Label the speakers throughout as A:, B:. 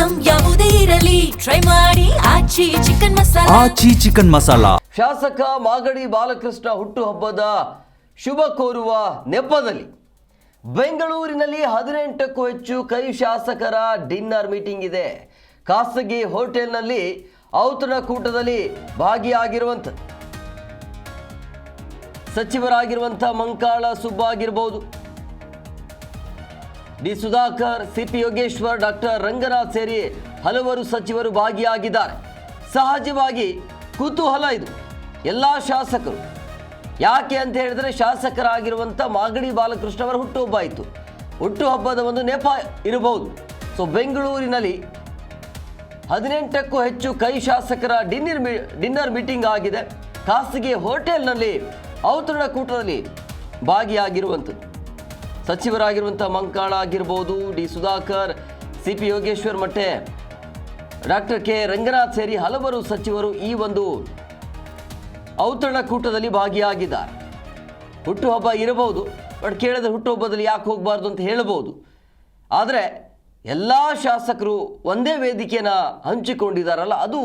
A: Item ಯಾವುದೇ ಇರಲಿ try ಮಾಡಿ ಆಚಿ ಚಿಕನ್ ಮಸಾಲಾ.
B: ಶಾಸಕ ಮಾಗಡಿ ಬಾಲಕೃಷ್ಣ ಹುಟ್ಟುಹಬ್ಬದ ಶುಭ ಕೋರುವ ನೆಪದಲ್ಲಿ ಬೆಂಗಳೂರಿನಲ್ಲಿ 18ಕ್ಕೂ ಹೆಚ್ಚು ಕೈ ಶಾಸಕರ ಡಿನ್ನರ್ ಮೀಟಿಂಗ್ ಇದೆ. ಖಾಸಗಿ ಹೋಟೆಲ್ನಲ್ಲಿ ಔತಣಕೂಟದಲ್ಲಿ ಭಾಗಿಯಾಗಿರುವಂಥ ಸಚಿವರಾಗಿರುವಂಥ ಮಂಕಾಳ ಸುಬ್ಬ ಆಗಿರ್ಬೋದು, D Sudhakar, CP Yogeshwar, doctor Ranganath ಸೇರಿ ಹಲವರು ಸಚಿವರು ಭಾಗಿಯಾಗಿದ್ದಾರೆ. ಸಹಜವಾಗಿ ಕುತೂಹಲ ಇದು ಎಲ್ಲ ಶಾಸಕರು. ಯಾಕೆ ಅಂತ ಹೇಳಿದ್ರೆ ಶಾಸಕರಾಗಿರುವಂಥ ಮಾಗಡಿ ಬಾಲಕೃಷ್ಣ ಅವರ ಹುಟ್ಟುಹಬ್ಬ ಆಯಿತು. ಹುಟ್ಟುಹಬ್ಬದ ಒಂದು ನೆಪ ಇರಬಹುದು. ಸೊ ಬೆಂಗಳೂರಿನಲ್ಲಿ 18ಕ್ಕೂ ಹೆಚ್ಚು ಕೈ ಶಾಸಕರ ಡಿನ್ನರ್ ಮೀಟಿಂಗ್ ಆಗಿದೆ. ಖಾಸಗಿ ಹೋಟೆಲ್ನಲ್ಲಿ ಔತಣಕೂಟದಲ್ಲಿ ಭಾಗಿಯಾಗಿರುವಂಥದ್ದು ಸಚಿವರಾಗಿರುವಂಥ ಮಂಕಾಳ ಆಗಿರ್ಬೋದು, ಡಿ ಸುಧಾಕರ್, ಸಿಪಿ ಯೋಗೇಶ್ವರ್ ಮತ್ತೆ ಡಾಕ್ಟರ್ ಕೆ ರಂಗನಾಥ್ ಸೇರಿ ಹಲವರು ಸಚಿವರು ಈ ಒಂದು ಔತಣಕೂಟದಲ್ಲಿ ಭಾಗಿಯಾಗಿದ್ದಾರೆ. ಹುಟ್ಟುಹಬ್ಬ ಇರಬಹುದು, ಬಟ್ ಕೇಳಿದ್ರೆ ಹುಟ್ಟುಹಬ್ಬದಲ್ಲಿ ಯಾಕೆ ಹೋಗಬಾರ್ದು ಅಂತ ಹೇಳಬಹುದು. ಆದರೆ ಎಲ್ಲ ಶಾಸಕರು ಒಂದೇ ವೇದಿಕೆನ ಹಂಚಿಕೊಂಡಿದ್ದಾರಲ್ಲ, ಅದು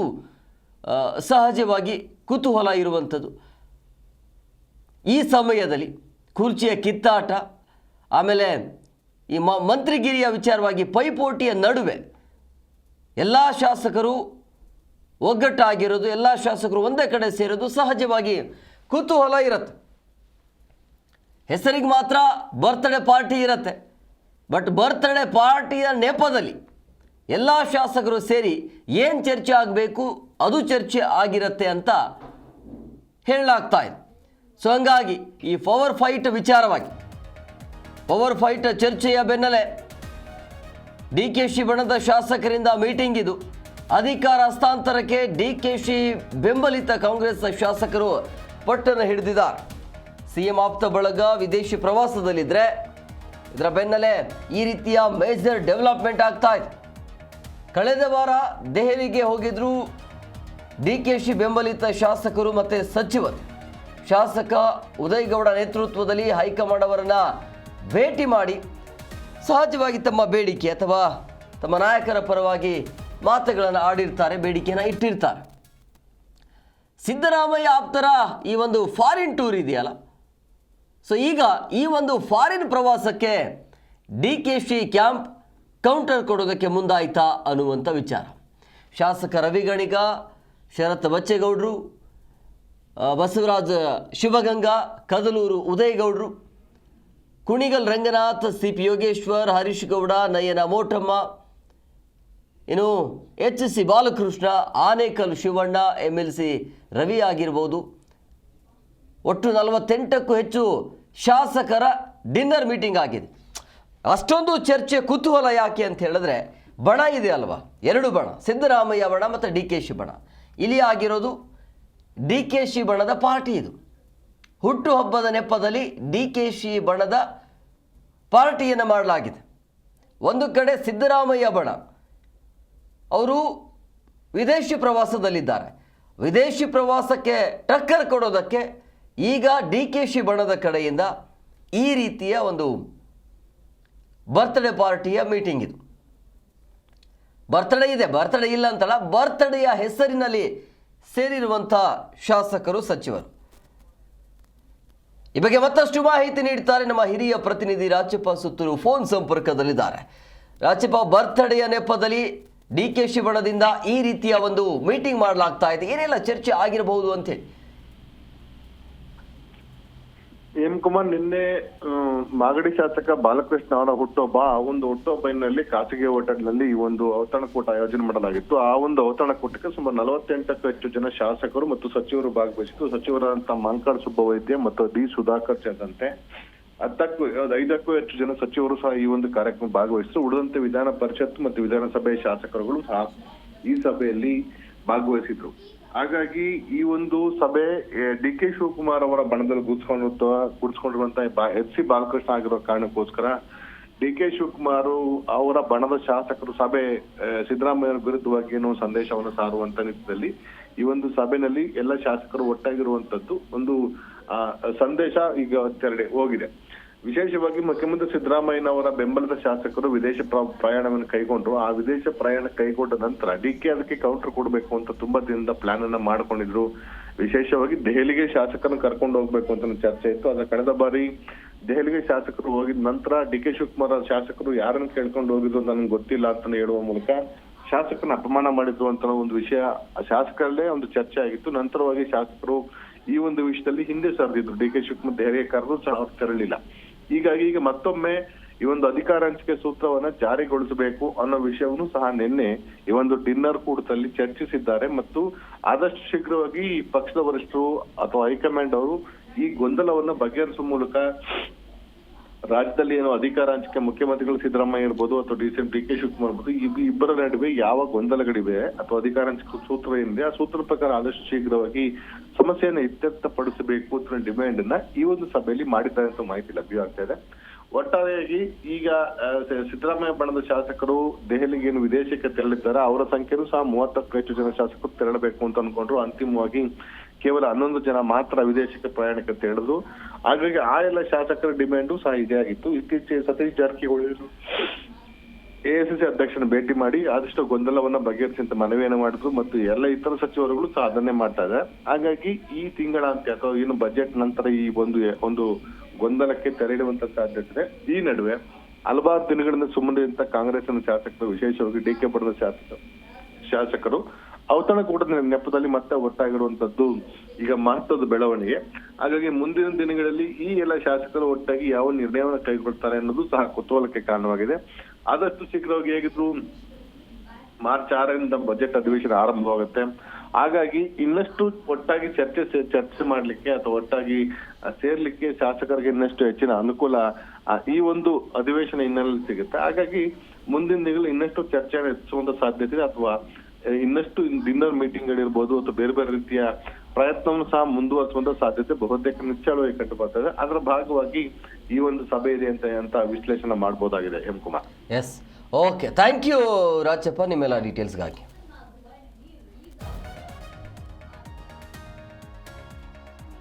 B: ಸಹಜವಾಗಿ ಕುತೂಹಲ ಇರುವಂಥದ್ದು. ಈ ಸಮಯದಲ್ಲಿ ಕುರ್ಚಿಯ ಕಿತ್ತಾಟ, ಆಮೇಲೆ ಈ ಮಂತ್ರಿಗಿರಿಯ ವಿಚಾರವಾಗಿ ಪೈಪೋಟಿಯ ನಡುವೆ ಎಲ್ಲ ಶಾಸಕರು ಒಗ್ಗಟ್ಟಾಗಿರೋದು, ಎಲ್ಲ ಶಾಸಕರು ಒಂದೇ ಕಡೆ ಸೇರೋದು ಸಹಜವಾಗಿ ಕುತೂಹಲ ಇರುತ್ತೆ. ಹೆಸರಿಗೆ ಮಾತ್ರ ಬರ್ತ್ಡೇ ಪಾರ್ಟಿ ಇರುತ್ತೆ, ಬಟ್ ಬರ್ತ್ಡೇ ಪಾರ್ಟಿಯ ನೆಪದಲ್ಲಿ ಎಲ್ಲ ಶಾಸಕರು ಸೇರಿ ಏನು ಚರ್ಚೆ ಆಗಬೇಕು ಅದು ಚರ್ಚೆ ಆಗಿರುತ್ತೆ ಅಂತ ಹೇಳಲಾಗ್ತಾ ಇದೆ. ಸೊ ಹಂಗಾಗಿ ಈ ಪವರ್ ಫೈಟ್ ವಿಚಾರವಾಗಿ ಪವರ್ ಫೈಟ್ ಚರ್ಚೆಯ ಬೆನ್ನಲ್ಲೇ ಡಿಕೆಶಿ ಬಣದ ಶಾಸಕರಿಂದ ಮೀಟಿಂಗ್ ಇದು. ಅಧಿಕಾರ ಹಸ್ತಾಂತರಕ್ಕೆ ಡಿಕೆಶಿ ಬೆಂಬಲಿತ ಕಾಂಗ್ರೆಸ್ ಶಾಸಕರು ಪಟ್ಟನ್ನು ಹಿಡಿದಿದ್ದಾರೆ. ಸಿಎಂ ಆಪ್ತ ಬಳಗ ವಿದೇಶಿ ಪ್ರವಾಸದಲ್ಲಿದ್ದರೆ ಇದರ ಬೆನ್ನಲ್ಲೇ ಈ ರೀತಿಯ ಮೇಜರ್ ಡೆವಲಪ್ಮೆಂಟ್ ಆಗ್ತಾ ಇದೆ. ಕಳೆದ ವಾರ ದೆಹಲಿಗೆ ಹೋಗಿದ್ರು ಡಿಕೆಶಿ ಬೆಂಬಲಿತ ಶಾಸಕರು ಮತ್ತು ಸಚಿವರು. ಶಾಸಕ ಉದಯಗೌಡ ನೇತೃತ್ವದಲ್ಲಿ ಹೈಕಮಾಂಡ್ ಅವರನ್ನು ಭೇಟಿ ಮಾಡಿ ಸಹಜವಾಗಿ ತಮ್ಮ ಬೇಡಿಕೆ ಅಥವಾ ತಮ್ಮ ನಾಯಕರ ಪರವಾಗಿ ಮಾತುಗಳನ್ನು ಆಡಿರ್ತಾರೆ, ಬೇಡಿಕೆಯನ್ನು ಇಟ್ಟಿರ್ತಾರೆ. ಸಿದ್ದರಾಮಯ್ಯ ಆಪ್ತರ ಈ ಒಂದು ಫಾರಿನ್ ಟೂರ್ ಇದೆಯಲ್ಲ, ಸೊ ಈಗ ಈ ಒಂದು ಫಾರಿನ್ ಪ್ರವಾಸಕ್ಕೆ ಡಿಕೆಶಿ ಕ್ಯಾಂಪ್ ಕೌಂಟರ್ ಕೊಡೋದಕ್ಕೆ ಮುಂದಾಯ್ತಾ ಅನ್ನುವಂಥ ವಿಚಾರ. ಶಾಸಕ ರವಿ ಗಣಿಗ, ಶರತ್ ಬಚ್ಚೇಗೌಡರು, ಬಸವರಾಜ ಶಿವಗಂಗಾ, ಕದಲೂರು ಉದಯಗೌಡರು, ಕುಣಿಗಲ್ ರಂಗನಾಥ್, ಸಿಪಿ ಯೋಗೇಶ್ವರ್, ಹರೀಶ್ ಗೌಡ, ನಯನ ಮೋಟಮ್ಮ, ಇನ್ನು HC ಬಾಲಕೃಷ್ಣ, ಆನೇಕಲ್ ಶಿವಣ್ಣ, MLC ರವಿ ಆಗಿರ್ಬೋದು, ಒಟ್ಟು 48ಕ್ಕೂ ಹೆಚ್ಚು ಶಾಸಕರ ಡಿನ್ನರ್ ಮೀಟಿಂಗ್ ಆಗಿದೆ. ಅಷ್ಟೊಂದು ಚರ್ಚೆ ಕುತೂಹಲ ಯಾಕೆ ಅಂತ ಹೇಳಿದ್ರೆ ಬಣ ಇದೆ ಅಲ್ವಾ, ಎರಡು ಬಣ, ಸಿದ್ದರಾಮಯ್ಯ ಬಣ ಮತ್ತು ಡಿಕೆಶಿ ಬಣ. ಇಲ್ಲಿ ಆಗಿರೋದು ಡಿಕೆಶಿ ಬಣದ ಪಾರ್ಟಿ. ಇದು ಹುಟ್ಟುಹಬ್ಬದ ನೆಪದಲ್ಲಿ ಡಿಕೆಶಿ ಬಣದ ಪಾರ್ಟಿಯನ್ನು ಮಾಡಲಾಗಿದೆ. ಒಂದು ಕಡೆ ಸಿದ್ದರಾಮಯ್ಯ ಬಣ ಅವರು ವಿದೇಶಿ ಪ್ರವಾಸದಲ್ಲಿದ್ದಾರೆ. ವಿದೇಶಿ ಪ್ರವಾಸಕ್ಕೆ ಟಕ್ಕರ್ ಕೊಡೋದಕ್ಕೆ ಈಗ ಡಿಕೆಶಿ ಬಣದ ಕಡೆಯಿಂದ ಈ ರೀತಿಯ ಒಂದು ಬರ್ತ್ಡೇ ಪಾರ್ಟಿಯ ಮೀಟಿಂಗ್ ಇದು. ಬರ್ತ್ಡೇ ಇದೆ, ಬರ್ತ್ಡೇ ಇಲ್ಲ ಅಂತಲ್ಲ, ಬರ್ತ್ಡೇಯ ಹೆಸರಿನಲ್ಲಿ ಸೇರಿರುವಂಥ ಶಾಸಕರು, ಸಚಿವರು. ಈ ಬಗ್ಗೆ ಮತ್ತಷ್ಟು ಮಾಹಿತಿ ನೀಡ್ತಾರೆ ನಮ್ಮ ಹಿರಿಯ ಪ್ರತಿನಿಧಿ ರಾಜಪ್ಪ ಸುತ್ತೂರು ಫೋನ್ ಸಂಪರ್ಕದಲ್ಲಿದ್ದಾರೆ. ರಾಜಪ್ಪ, ಬರ್ತ್ಡೇಯ ನೆಪದಲ್ಲಿ ಡಿಕೆಶಿ ಬಣದಿಂದ ಈ ರೀತಿಯ ಒಂದು ಮೀಟಿಂಗ್ ಮಾಡಲಾಗ್ತಾ ಇದೆ, ಏನೆಲ್ಲ ಚರ್ಚೆ ಆಗಿರಬಹುದು ಅಂತೇಳಿ.
C: ಕುಮಾರ್, ನಿನ್ನೆ ಮಾಗಡಿ ಶಾಸಕ ಬಾಲಕೃಷ್ಣ ಅವರ ಹುಟ್ಟುಹಬ್ಬ, ಆ ಒಂದು ಹುಟ್ಟುಹಬ್ಬ ಹಿನ್ನೆಲೆಯಲ್ಲಿ ಖಾಸಗಿ ಹೋಟೆಲ್ನಲ್ಲಿ ಈ ಒಂದು ಔತಣಕೂಟ ಆಯೋಜನೆ ಮಾಡಲಾಗಿತ್ತು. ಆ ಒಂದು ಔತಣಕೂಟಕ್ಕೆ ಸುಮಾರು 48ಕ್ಕೂ ಹೆಚ್ಚು ಜನ ಶಾಸಕರು ಮತ್ತು ಸಚಿವರು ಭಾಗವಹಿಸಿದ್ದು. ಸಚಿವರಾದಂತಹ ಮಂಕಾಳ ಸುಬ್ಬ ವೈದ್ಯ ಮತ್ತು ಡಿ ಸುಧಾಕರ್ ಸೇರಿದಂತೆ 5ಕ್ಕೂ ಹೆಚ್ಚು ಜನ ಸಚಿವರು ಸಹ ಈ ಒಂದು ಕಾರ್ಯಕ್ರಮ ಭಾಗವಹಿಸಿದ್ರು. ಉಳಿದಂತೆ ವಿಧಾನ ಪರಿಷತ್ ಮತ್ತು ವಿಧಾನಸಭೆ ಶಾಸಕರುಗಳು ಸಹ ಈ ಸಭೆಯಲ್ಲಿ ಭಾಗವಹಿಸಿದ್ರು. ಹಾಗಾಗಿ ಈ ಒಂದು ಸಭೆ ಡಿಕೆ ಶಿವಕುಮಾರ್ ಅವರ ಬಣದಲ್ಲಿ ಕೂಡಿಸ್ಕೊಂಡಿರುವಂತಹ HC ಬಾಲಕೃಷ್ಣ ಆಗಿರೋ ಕಾರಣಕ್ಕೋಸ್ಕರ ಡಿಕೆ ಶಿವಕುಮಾರ್ ಅವರ ಬಣದ ಶಾಸಕರು ಸಭೆ ಸಿದ್ದರಾಮಯ್ಯ ವಿರುದ್ಧವಾಗಿ ಏನೋ ಸಂದೇಶವನ್ನು ಸಾರುವಂತ ನಿಟ್ಟಿನಲ್ಲಿ ಈ ಒಂದು ಸಭೆಯಲ್ಲಿ ಎಲ್ಲ ಶಾಸಕರು ಒಟ್ಟಾಗಿರುವಂತದ್ದು ಒಂದು ಸಂದೇಶ ಈಗ ತೆರಳಿ ಹೋಗಿದೆ. ವಿಶೇಷವಾಗಿ ಮುಖ್ಯಮಂತ್ರಿ ಸಿದ್ದರಾಮಯ್ಯನವರ ಬೆಂಬಲದ ಶಾಸಕರು ವಿದೇಶ ಪ್ರಯಾಣವನ್ನು ಕೈಗೊಂಡ್ರು. ಆ ವಿದೇಶ ಪ್ರಯಾಣ ಕೈಗೊಂಡ ನಂತರ ಡಿಕೆ ಅದಕ್ಕೆ ಕೌಂಟರ್ ಕೊಡಬೇಕು ಅಂತ ತುಂಬಾ ದಿನದ ಪ್ಲಾನ್ ಅನ್ನ ಮಾಡ್ಕೊಂಡಿದ್ರು. ವಿಶೇಷವಾಗಿ ದೆಹಲಿಗೆ ಶಾಸಕರನ್ನು ಕರ್ಕೊಂಡು ಹೋಗ್ಬೇಕು ಅಂತ ಚರ್ಚೆ ಇತ್ತು. ಆದ್ರೆ ಕಳೆದ ಬಾರಿ ದೆಹಲಿಗೆ ಶಾಸಕರು ಹೋಗಿದ ನಂತರ ಡಿಕೆ ಶಿವಕುಮಾರ್ ಶಾಸಕರು ಯಾರನ್ನು ಕೇಳ್ಕೊಂಡು ಹೋಗಿದ್ರು ನನಗೆ ಗೊತ್ತಿಲ್ಲ ಅಂತ ಹೇಳುವ ಮೂಲಕ ಶಾಸಕರನ್ನ ಅಪಮಾನ ಮಾಡಿದ್ರು ಅಂತ ಒಂದು ವಿಷಯ ಶಾಸಕರಲ್ಲೇ ಒಂದು ಚರ್ಚೆ ಆಗಿತ್ತು. ನಂತರವಾಗಿ ಶಾಸಕರು ಈ ಒಂದು ವಿಷಯದಲ್ಲಿ ಹಿಂದೆ ಸರಿದಿದ್ರು. ಡಿಕೆ ಶಿವಕುಮಾರ್ ದೆಹಲಿಗೆ ಕರೆದು ಸಹ ಅವ್ರು ತೆರಳಿಲ್ಲ. ಹೀಗಾಗಿ ಈಗ ಮತ್ತೊಮ್ಮೆ ಈ ಒಂದು ಅಧಿಕಾರ ಹಂಚಿಕೆ ಸೂತ್ರವನ್ನ ಜಾರಿಗೊಳಿಸಬೇಕು ಅನ್ನೋ ವಿಷಯವನ್ನು ಸಹ ನಿನ್ನೆ ಈ ಒಂದು ಡಿನ್ನರ್ ಕೂಟದಲ್ಲಿ ಚರ್ಚಿಸಿದ್ದಾರೆ. ಮತ್ತು ಆದಷ್ಟು ಶೀಘ್ರವಾಗಿ ಈ ಪಕ್ಷದ ವರಿಷ್ಠರು ಅಥವಾ ಹೈಕಮಾಂಡ್ ಅವರು ಈ ಗೊಂದಲವನ್ನ ಬಗೆಹರಿಸುವ ಮೂಲಕ ರಾಜ್ಯದಲ್ಲಿ ಏನೋ ಅಧಿಕಾರ ಹಂಚಿಕೆ ಮುಖ್ಯಮಂತ್ರಿಗಳು ಸಿದ್ದರಾಮಯ್ಯ ಇರ್ಬೋದು ಅಥವಾ ಡಿ.ಕೆ. ಶಿವಕುಮಾರ್ ಇರ್ಬೋದು, ಇಬ್ಬರ ನಡುವೆ ಯಾವ ಗೊಂದಲಗಳಿವೆ ಅಥವಾ ಅಧಿಕಾರ ಹಂಚಿಕೆ ಸೂತ್ರ ಏನಿದೆ ಆ ಸೂತ್ರದ ಪ್ರಕಾರ ಆದಷ್ಟು ಶೀಘ್ರವಾಗಿ ಸಮಸ್ಯೆಯನ್ನು ಇತ್ಯರ್ಥಪಡಿಸಬೇಕು ಅಂತ ಡಿಮ್ಯಾಂಡ್ ಅನ್ನ ಈ ಒಂದು ಸಭೆಯಲ್ಲಿ ಮಾಡಿದ್ದಾರೆ ಅಂತ ಮಾಹಿತಿ ಲಭ್ಯವಾಗ್ತಾ ಇದೆ. ಒಟ್ಟಾರೆಯಾಗಿ ಈಗ ಸಿದ್ದರಾಮಯ್ಯ ಬಣದ ಶಾಸಕರು ದೆಹಲಿಗೆ ಏನು ವಿದೇಶಕ್ಕೆ ತೆರಳಿದ್ದಾರೆ ಅವರ ಸಂಖ್ಯೆನೂ ಸಹ 30ಕ್ಕೂ ಹೆಚ್ಚು ಜನ ಶಾಸಕರು ತೆರಳಬೇಕು ಅಂತ ಅನ್ಕೊಂಡ್ರು. ಅಂತಿಮವಾಗಿ ಕೇವಲ 11 ಜನ ಮಾತ್ರ ವಿದೇಶಕ್ಕೆ ಪ್ರಯಾಣಕ್ಕೆ ತೆರಳಿದ್ರು. ಹಾಗಾಗಿ ಆ ಎಲ್ಲ ಶಾಸಕರ ಡಿಮ್ಯಾಂಡು ಸಹ ಇದೇ ಆಗಿತ್ತು. ಇತ್ತೀಚೆಗೆ ಸತೀಶ್ ಜಾರಕಿಹೊಳಿ ಎಐಸಿಸಿ ಅಧ್ಯಕ್ಷನ ಭೇಟಿ ಮಾಡಿ ಆದಷ್ಟು ಗೊಂದಲವನ್ನ ಬಗೆಹರಿಸಿ ಅಂತ ಮನವಿಯನ್ನು ಮಾಡಿದ್ರು ಮತ್ತು ಎಲ್ಲ ಇತರ ಸಚಿವರುಗಳು ಸಹ ಅದನ್ನೇ ಮಾಡ್ತಾ ಇದ್ದಾರೆ. ಹಾಗಾಗಿ ಈ ತಿಂಗಳಾಂತ್ಯ ಅಥವಾ ಏನು ಬಜೆಟ್ ನಂತರ ಈ ಒಂದು ಗೊಂದಲಕ್ಕೆ ತೆರೆಯುವಂತ ಸಾಧ್ಯತೆ ಇದೆ. ಈ ನಡುವೆ ಹಲವಾರು ದಿನಗಳಿಂದ ಸುಮ್ಮನಿದ್ದಂತ ಕಾಂಗ್ರೆಸ್ನ ಶಾಸಕರು, ವಿಶೇಷವಾಗಿ ಡಿಕೆ ಬಣದ ಶಾಸಕರು ಔತಣಕೂಟದ ನೆಪದಲ್ಲಿ ಮತ್ತೆ ಒಟ್ಟಾಗಿರುವಂತದ್ದು ಈಗ ಮಹತ್ವದ ಬೆಳವಣಿಗೆ. ಹಾಗಾಗಿ ಮುಂದಿನ ದಿನಗಳಲ್ಲಿ ಈ ಎಲ್ಲ ಶಾಸಕರು ಒಟ್ಟಾಗಿ ಯಾವ ನಿರ್ಣಯವನ್ನು ಕೈಗೊಳ್ತಾರೆ ಅನ್ನೋದು ಸಹ ಕುತೂಹಲಕ್ಕೆ ಕಾರಣವಾಗಿದೆ. ಆದಷ್ಟು ಶೀಘ್ರವಾಗಿ ಹೇಗಿದ್ರು ಮಾರ್ಚ್ 6ರಿಂದ ಬಜೆಟ್ ಅಧಿವೇಶನ ಆರಂಭವಾಗುತ್ತೆ. ಹಾಗಾಗಿ ಇನ್ನಷ್ಟು ಒಟ್ಟಾಗಿ ಚರ್ಚೆ ಮಾಡ್ಲಿಕ್ಕೆ ಅಥವಾ ಒಟ್ಟಾಗಿ ಸೇರ್ಲಿಕ್ಕೆ ಶಾಸಕರಿಗೆ ಇನ್ನಷ್ಟು ಹೆಚ್ಚಿನ ಅನುಕೂಲ ಈ ಒಂದು ಅಧಿವೇಶನ ಹಿನ್ನೆಲೆಯಲ್ಲಿ ಸಿಗುತ್ತೆ. ಹಾಗಾಗಿ ಮುಂದಿನ ದಿನಗಳು ಇನ್ನಷ್ಟು ಚರ್ಚೆಯನ್ನು ಹೆಚ್ಚಿಸುವಂತ ಸಾಧ್ಯತೆ ಇದೆ ಅಥವಾ ಇನ್ನಷ್ಟು ಡಿನ್ನರ್ ಮೀಟಿಂಗ್ ಗಳಿರ್ಬೋದು ಅಥವಾ ಬೇರೆ ಬೇರೆ ರೀತಿಯ ಪ್ರಯತ್ನವನ್ನು ಸಹ ಮುಂದುವರಿಸುವಂತ ಸಾಧ್ಯತೆ ಬಹುತೇಕ ನಿಶ್ಚಳವಾಗಿ ಕಂಡು ಬರ್ತಾ ಇದೆ. ಅದರ ಭಾಗವಾಗಿ ಈ ಒಂದು ಸಭೆ ಇದೆ ಅಂತ ವಿಶ್ಲೇಷಣೆ ಮಾಡಬಹುದಾಗಿದೆ. M Kumar.
B: Yes, okay, thank you Rajappa ನಿಮ್ಮೆಲ್ಲ ಡೀಟೇಲ್ಸ್ಗಾಗಿ.